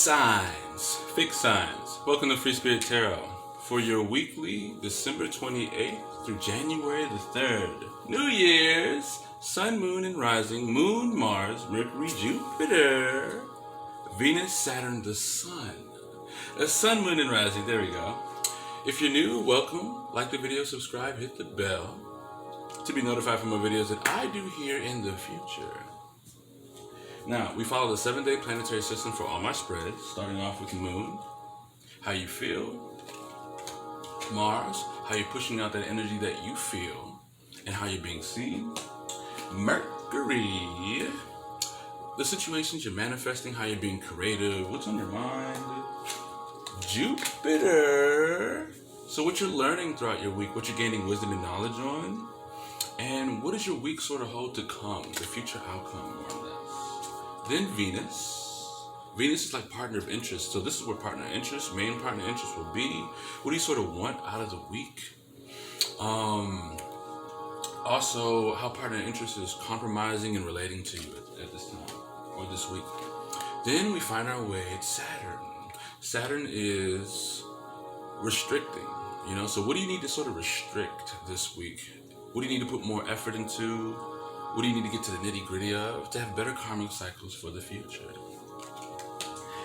Fixed signs. Welcome to Free Spirit Tarot for your weekly December 28th through January the 3rd. New Year's, Sun, Moon, and Rising, Moon, Mars, Mercury, Jupiter, Venus, Saturn, the Sun. Sun, Moon, and Rising, there we go. If you're new, welcome. Like the video, subscribe, hit the bell to be notified for more videos that I do here in the future. Now, we follow the 7-day planetary system for all my spreads, starting off with Moon, how you feel, Mars, how you're pushing out that energy that you feel, and how you're being seen, Mercury, the situations you're manifesting, how you're being creative, what's on your mind, Jupiter, so what you're learning throughout your week, what you're gaining wisdom and knowledge on, and what does your week sort of hold to come, the future outcome, more or less. Then Venus. Venus is like partner of interest. So this is where partner interest, main partner interest will be. What do you sort of want out of the week? Also, how partner interest is compromising and relating to you at this time or this week. Then we find our way at Saturn. Saturn is restricting, so what do you need to sort of restrict this week? What do you need to put more effort into? What do you need to get to the nitty-gritty of to have better karmic cycles for the future?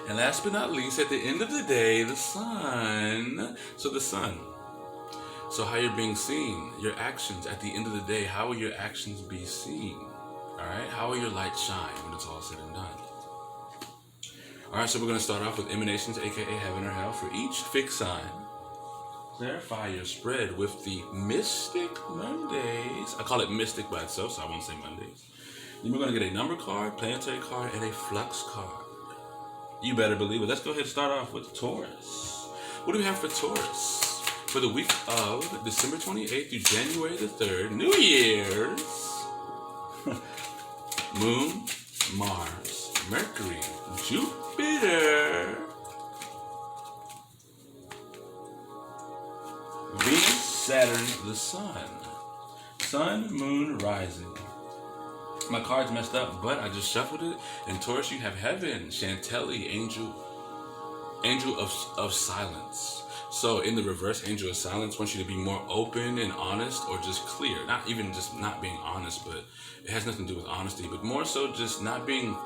And last but not least, at the end of the day, the Sun. So the Sun. So how you're being seen, your actions at the end of the day, how will your actions be seen? All right? How will your light shine when it's all said and done? All right, so we're going to start off with emanations, aka heaven or hell, for each fixed sign. Clarify your spread with the Mystic Mondays. I call it Mystic by itself, so I won't say Mondays. Then we're going to get a number card, planetary card, and a flux card. You better believe it. Let's go ahead and start off with Taurus. What do we have for Taurus? For the week of December 28th through January the 3rd, New Year's. Moon, Mars, Mercury, Jupiter, Venus, Saturn, the Sun. Sun, Moon, Rising. My card's messed up, but I just shuffled it. And Taurus, you have Heaven, Chantelli, Angel of Silence. So in the reverse, Angel of Silence wants you to be more open and honest, or just clear. Not even just not being honest, but it has nothing to do with honesty, but more so just not being.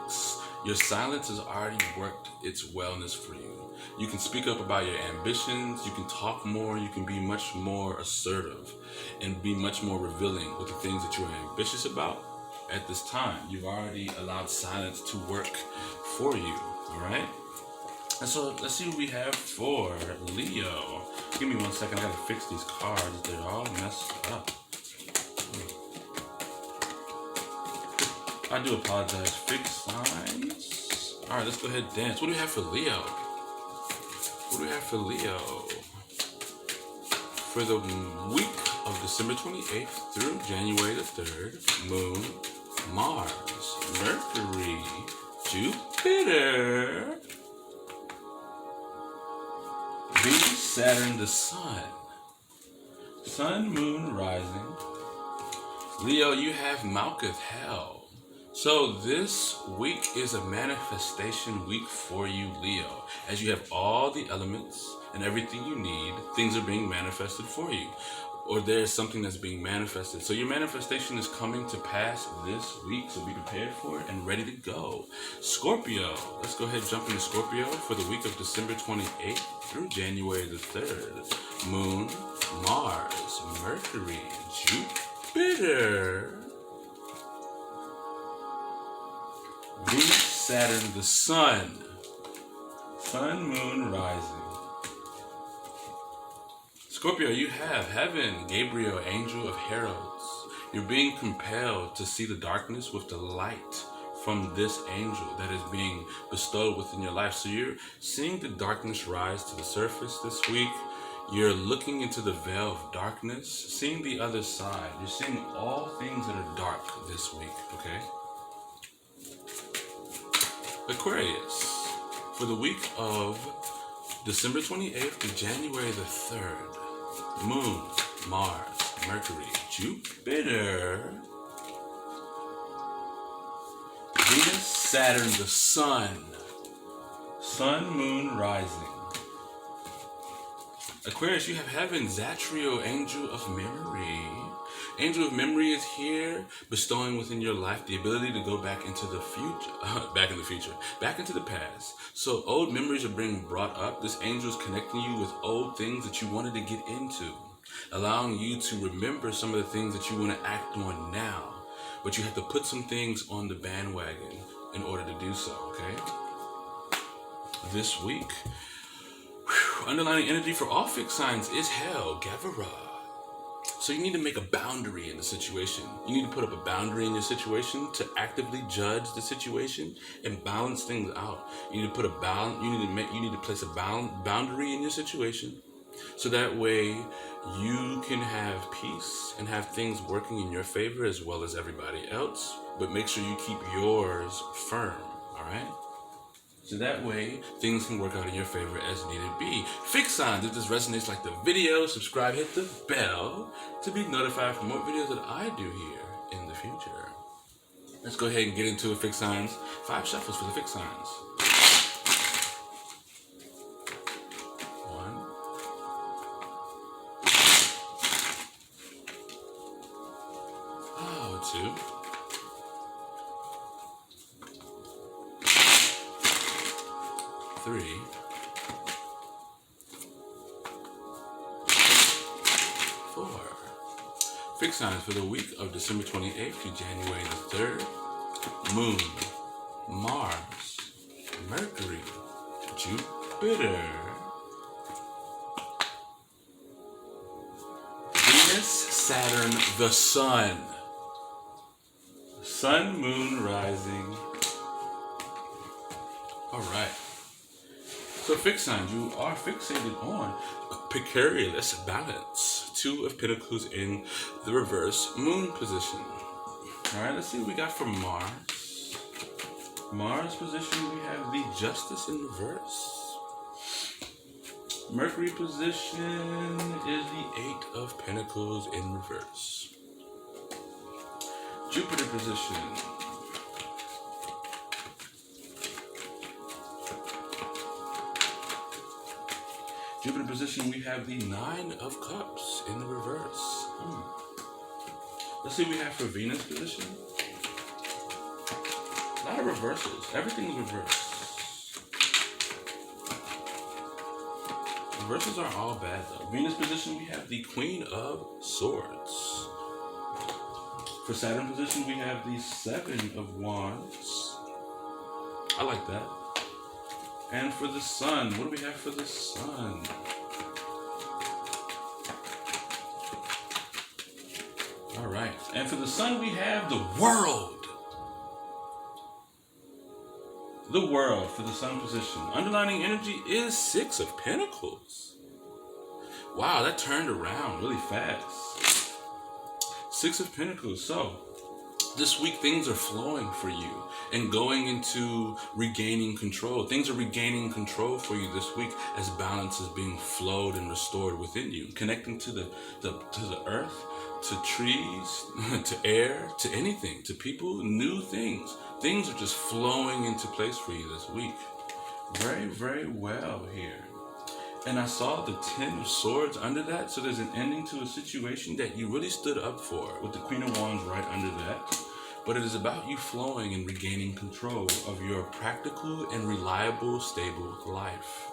Your silence has already worked its wellness for you. You can speak up about your ambitions, you can talk more, you can be much more assertive and be much more revealing with the things that you're ambitious about at this time. You've already allowed silence to work for you, all right? And so let's see what we have for Leo. Give me 1 second, I gotta fix these cards. They're all messed up. I do apologize. Fixed signs. All right, let's go ahead and dance. What do we have for Leo? What do we have for Leo? For the week of December 28th through January the 3rd, Moon, Mars, Mercury, Jupiter, Venus, Saturn, the Sun. Sun, Moon, Rising. Leo, you have Malkuth, Hell. So this week is a manifestation week for you, Leo. As you have all the elements and everything you need, things are being manifested for you. Or there's something that's being manifested. So your manifestation is coming to pass this week, so be prepared for it and ready to go. Scorpio. Let's go ahead and jump into Scorpio for the week of December 28th through January the 3rd. Moon, Mars, Mercury, Jupiter, Venus, Saturn, the Sun. Sun, Moon, Rising. Scorpio, you have Heaven, Gabriel, Angel of Heralds. You're being compelled to see the darkness with the light from this angel that is being bestowed within your life. So you're seeing the darkness rise to the surface this week. You're looking into the veil of darkness, seeing the other side. You're seeing all things that are dark this week, okay? Aquarius, for the week of December 28th to January the 3rd, Moon, Mars, Mercury, Jupiter, Venus, Saturn, the Sun. Sun, Moon, Rising. Aquarius, you have Heaven, Zatrio, Angel of Memory. Angel of Memory is here, bestowing within your life the ability to go back into the future, back into the past. So old memories are being brought up. This angel is connecting you with old things that you wanted to get into, allowing you to remember some of the things that you want to act on now. But you have to put some things on the bandwagon in order to do so, okay? This week, underlying energy for all fixed signs is Hell, Gavara. So you need to make a boundary in the situation. You need to put up a boundary in your situation to actively judge the situation and balance things out. You need to put you need to place a boundary in your situation, so that way you can have peace and have things working in your favor as well as everybody else. But make sure you keep yours firm, all right? So that way, things can work out in your favor as needed be. Fixed signs, if this resonates, like the video, subscribe, hit the bell to be notified for more videos that I do here in the future. Let's go ahead and get into it, fixed signs. 5 shuffles for the fixed signs. 1. 2. 3. 4. Fixed signs for the week of December 28th to January the 3rd. Moon, Mars, Mercury, Jupiter, Venus, Saturn, the Sun. Sun, Moon, Rising. All right. So fixed signs, you are fixated on precarious balance. 2 of Pentacles in the reverse Moon position. All right, let's see what we got for Mars. Mars position, we have the Justice in reverse. Mercury position is the 8 of Pentacles in reverse. Jupiter position. Jupiter position, we have the 9 of Cups in the reverse. Let's see what we have for Venus position. A lot of reversals. Everything's reversed. Reversals are all bad though. Venus position, we have the Queen of Swords. For Saturn position, we have the 7 of Wands. I like that. And for the Sun, what do we have for the Sun? All right. And for the Sun, we have the World. The World for the Sun position. Underlining energy is 6 of Pentacles. Wow, that turned around really fast. 6 of Pentacles. So this week, things are flowing for you and going into regaining control. Things are regaining control for you this week as balance is being flowed and restored within you. Connecting to the earth, to trees, to air, to anything, to people, new things. Things are just flowing into place for you this week. Very, very well here. And I saw the 10 of Swords under that. So there's an ending to a situation that you really stood up for with the Queen of Wands right under that. But it is about you flowing and regaining control of your practical and reliable, stable life.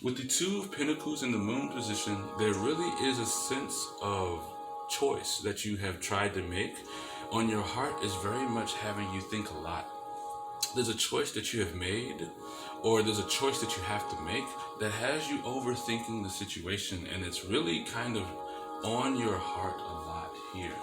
With the 2 of Pentacles in the Moon position, there really is a sense of choice that you have tried to make. On your heart is very much having you think a lot. There's a choice that you have made, or there's a choice that you have to make that has you overthinking the situation, and it's really kind of on your heart a lot here.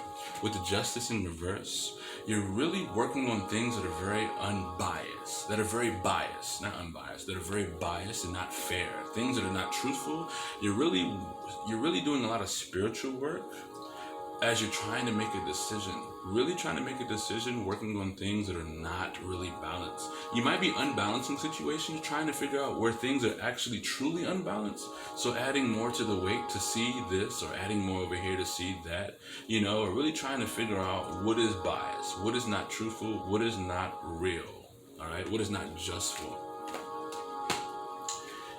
With the Justice in reverse, you're really working on things that are very unbiased, that are very biased, not unbiased, that are very biased and not fair. Things that are not truthful. You're really doing a lot of spiritual work as you're trying to make a decision. Really trying to make a decision, working on things that are not really balanced. You might be unbalancing situations, trying to figure out where things are actually truly unbalanced. So adding more to the weight to see this, or adding more over here to see that, or really trying to figure out what is biased, what is not truthful, what is not real, all right? What is not justful.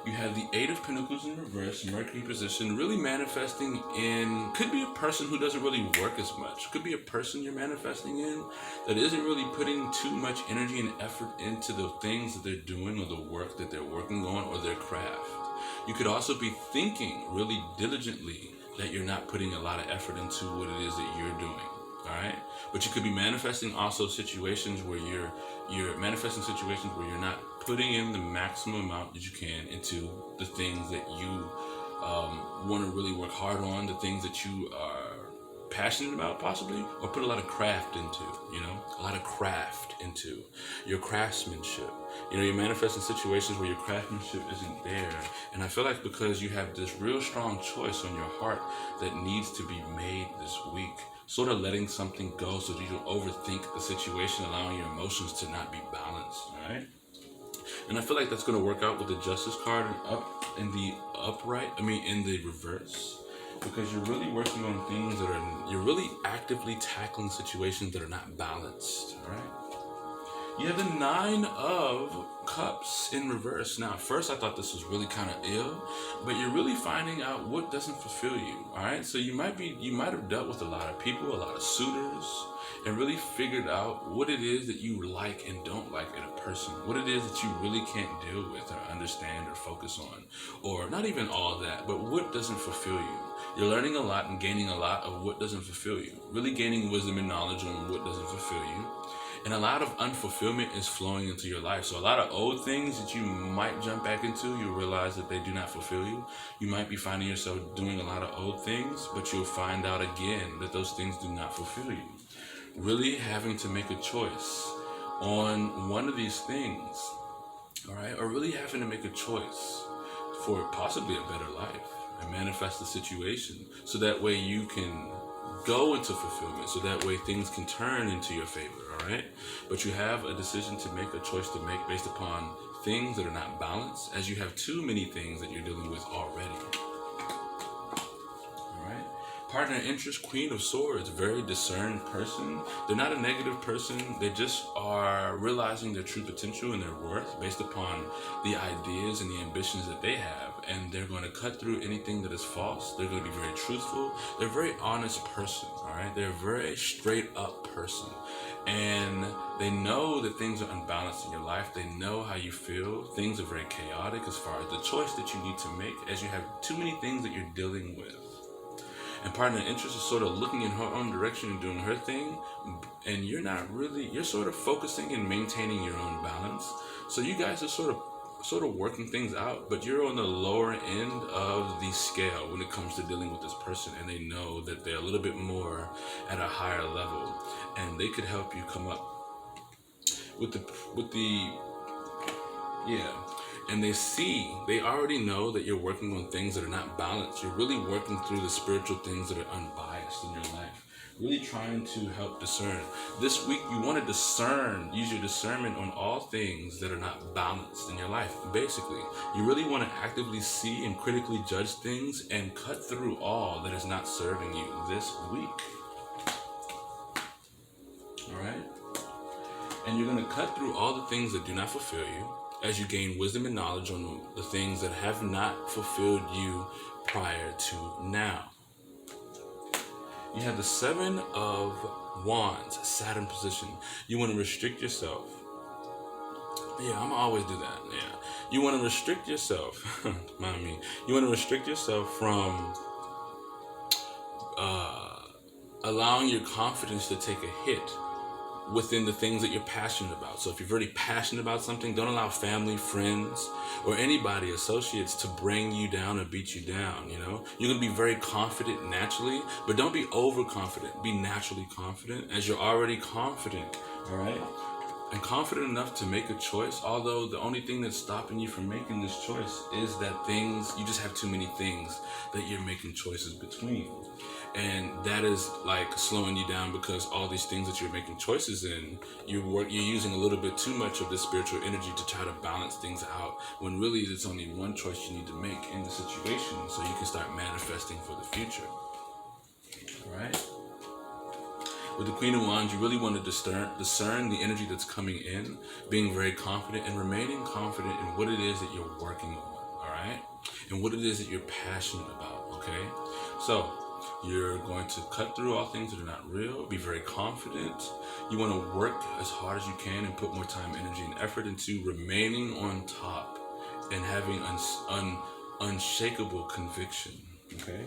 You have the Eight of Pentacles in reverse, Mercury position, really manifesting in, could be a person who doesn't really work as much. Could be a person you're manifesting in that isn't really putting too much energy and effort into the things that they're doing or the work that they're working on or their craft. You could also be thinking really diligently that you're not putting a lot of effort into what it is that you're doing. All right, but you could be manifesting also situations where you're manifesting situations where you're not putting in the maximum amount that you can into the things that you want to really work hard on, the things that you are passionate about possibly, or put a lot of craft into, a lot of craft into your craftsmanship. You're manifesting situations where your craftsmanship isn't there. And I feel like because you have this real strong choice on your heart that needs to be made this week, sort of letting something go so that you don't overthink the situation, allowing your emotions to not be balanced, all right? And I feel like that's going to work out with the Justice card in the reverse, because you're really working on things you're really actively tackling situations that are not balanced, all right? You have the Nine of Cups in reverse. Now, at first I thought this was really kind of ill, but you're really finding out what doesn't fulfill you, all right? So you might have dealt with a lot of people, a lot of suitors, and really figured out what it is that you like and don't like in a person, what it is that you really can't deal with or understand or focus on, or not even all that, but what doesn't fulfill you. You're learning a lot and gaining a lot of what doesn't fulfill you, really gaining wisdom and knowledge on what doesn't fulfill you. And a lot of unfulfillment is flowing into your life. So a lot of old things that you might jump back into, you'll realize that they do not fulfill you. You might be finding yourself doing a lot of old things, but you'll find out again that those things do not fulfill you. Really having to make a choice on one of these things, all right? Or really having to make a choice for possibly a better life and manifest the situation so that way you can go into fulfillment, so that way things can turn into your favor, all right? But you have a decision to make, a choice to make based upon things that are not balanced, as you have too many things that you're dealing with already. All right? Partner in interest, Queen of Swords, very discerned person. They're not a negative person. They just are realizing their true potential and their worth based upon the ideas and the ambitions that they have. And they're going to cut through anything that is false. They're going to be very truthful. They're a very honest person, all right? They're a very straight up person. And they know that things are unbalanced in your life. They know how you feel. Things are very chaotic as far as the choice that you need to make, as you have too many things that you're dealing with. And partner in interest is sort of looking in her own direction and doing her thing. And you're sort of focusing and maintaining your own balance. So you guys are sort of working things out, but you're on the lower end of the scale when it comes to dealing with this person, and they know that they're a little bit more at a higher level, and they could help you come up with the and they already know that you're working on things that are not balanced. You're really working through the spiritual things that are unbiased in your life, really trying to help discern. This week, you want to use your discernment on all things that are not balanced in your life. Basically, you really want to actively see and critically judge things and cut through all that is not serving you this week. All right? And you're going to cut through all the things that do not fulfill you as you gain wisdom and knowledge on the things that have not fulfilled you prior to now. You have the Seven of Wands, Saturn position. You want to restrict yourself. Yeah, I'm gonna always do that. Yeah. You want to restrict yourself. Mind me. You want to restrict yourself from allowing your confidence to take a hit within the things that you're passionate about. So if you're really passionate about something, don't allow family, friends, or anybody, associates, to bring you down or beat you down, You're going to be very confident naturally, but don't be overconfident. Be naturally confident, as you're already confident, all right? And confident enough to make a choice, although the only thing that's stopping you from making this choice is that you just have too many things that you're making choices between. And that is like slowing you down, because all these things that you're making choices in, you're using a little bit too much of this spiritual energy to try to balance things out, when really it's only one choice you need to make in the situation so you can start manifesting for the future. All right? With the Queen of Wands, you really want to discern the energy that's coming in, being very confident and remaining confident in what it is that you're working on. All right? And what it is that you're passionate about, okay? So you're going to cut through all things that are not real, be very confident. You want to work as hard as you can and put more time, energy, and effort into remaining on top and having unshakable conviction, okay?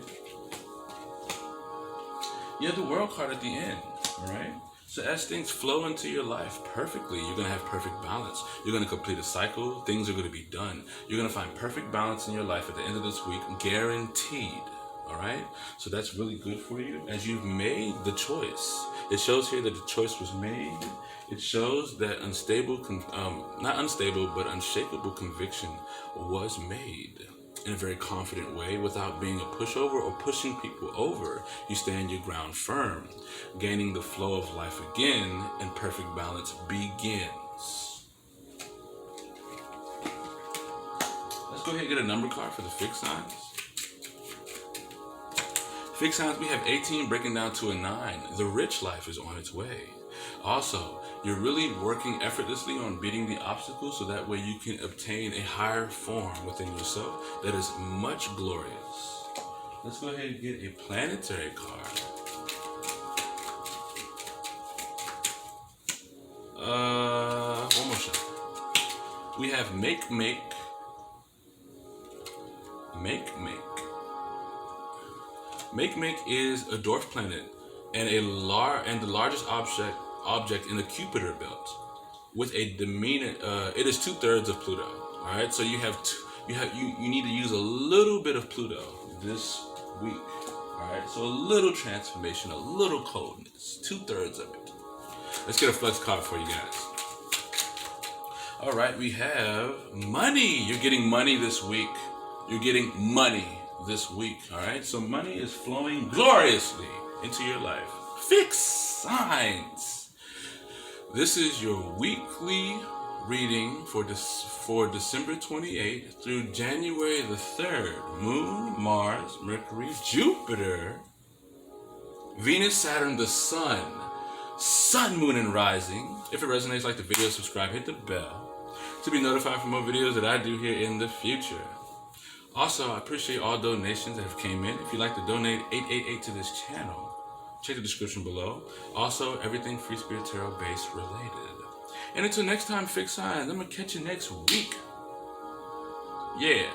You have the World card at the end, all right? So as things flow into your life perfectly, you're going to have perfect balance. You're going to complete a cycle. Things are going to be done. You're going to find perfect balance in your life at the end of this week, guaranteed. All right? So that's really good for you as you've made the choice. It shows here that the choice was made. It shows that not unstable, but unshakable conviction was made in a very confident way without being a pushover or pushing people over. You stand your ground firm, gaining the flow of life again, and perfect balance begins. Let's go ahead and get a number card for the fixed signs. Fixed signs, we have 18 breaking down to a 9. The rich life is on its way. Also, you're really working effortlessly on beating the obstacles so that way you can obtain a higher form within yourself that is much glorious. Let's go ahead and get a planetary card. One more shot. We have Make. Make is a dwarf planet and the largest object in the Jupiter belt with a dominant. It is 2/3 of Pluto. All right, so you need to use a little bit of Pluto this week. All right, so a little transformation, a little coldness, 2/3 of it. Let's get a flex card for you guys. All right, we have money. You're getting money this week. You're getting money this week. All right, so money is flowing gloriously into your life. Fixed signs. This is your weekly reading for December 28th through January the 3rd. Moon, Mars, Mercury, Jupiter, Venus, Saturn, the Sun, Moon, and Rising. If it resonates, like the video, subscribe, hit the bell to be notified for more videos that I do here in the future. Also, I appreciate all donations that have came in. If you'd like to donate 888 to this channel, check the description below. Also, everything Free Spirit Tarot base related. And until next time, fixed signs, I'm going to catch you next week. Yeah.